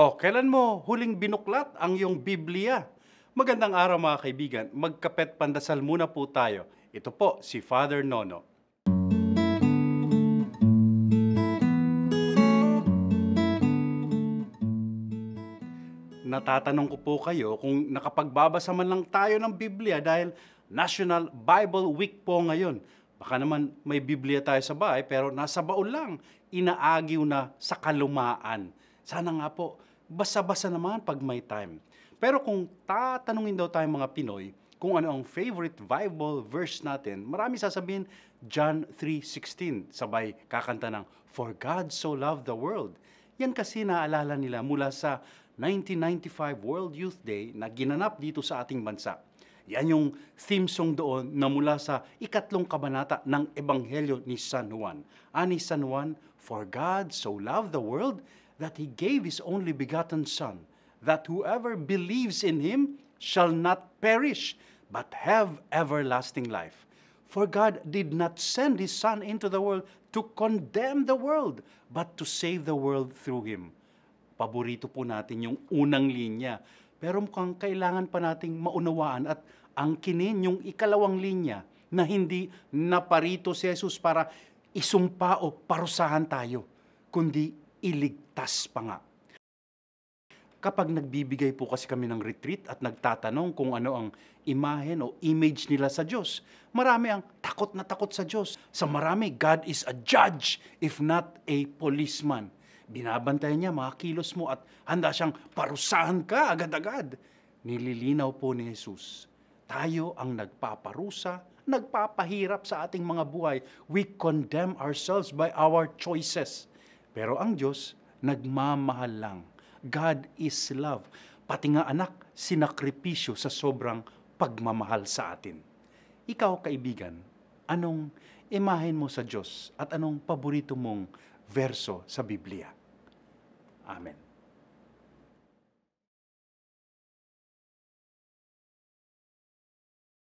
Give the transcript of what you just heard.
O, kailan mo huling binuklat ang iyong Biblia? Magandang araw mga kaibigan. Magkapet pandasal muna po tayo. Ito po si Father Nono. Natatanong ko po kayo kung nakapagbabasa man lang tayo ng Biblia dahil National Bible Week po ngayon. Baka naman may Biblia tayo sa bahay pero nasa baon lang, inaagiw na sa kalumaan. Sana nga po, basa-basa naman pag may time. Pero kung tatanungin daw tayong mga Pinoy kung ano ang favorite Bible verse natin, marami sasabihin John 3:16, sabay kakanta ng For God so loved the world. Yan kasi naalala nila mula sa 1995 World Youth Day na ginanap dito sa ating bansa. Yan yung theme song doon na mula sa ikatlong kabanata ng Ebanghelyo ni San Juan. Ani San Juan, For God so loved the world that He gave His only begotten Son, that whoever believes in Him shall not perish, but have everlasting life. For God did not send His Son into the world to condemn the world, but to save the world through Him. Paborito po natin yung unang linya. Pero mukhang kailangan pa nating maunawaan at angkinin yung ikalawang linya na hindi naparito si Jesus para isumpa o parusahan tayo, kundi iligtas pa nga. Kapag nagbibigay po kasi kami ng retreat at nagtatanong kung ano ang imahen o image nila sa Diyos, marami ang takot na takot sa Diyos. Sa marami, God is a judge if not a policeman. Binabantayan niya mga kilos mo at handa siyang parusahan ka agad-agad. Nililinaw po ni Jesus, tayo ang nagpaparusa, nagpapahirap sa ating mga buhay. We condemn ourselves by our choices. Pero ang Diyos, nagmamahal lang. God is love. Pati nga anak, sinakripisyo sa sobrang pagmamahal sa atin. Ikaw, kaibigan, anong imahen mo sa Diyos at anong paborito mong verso sa Biblia? Amen.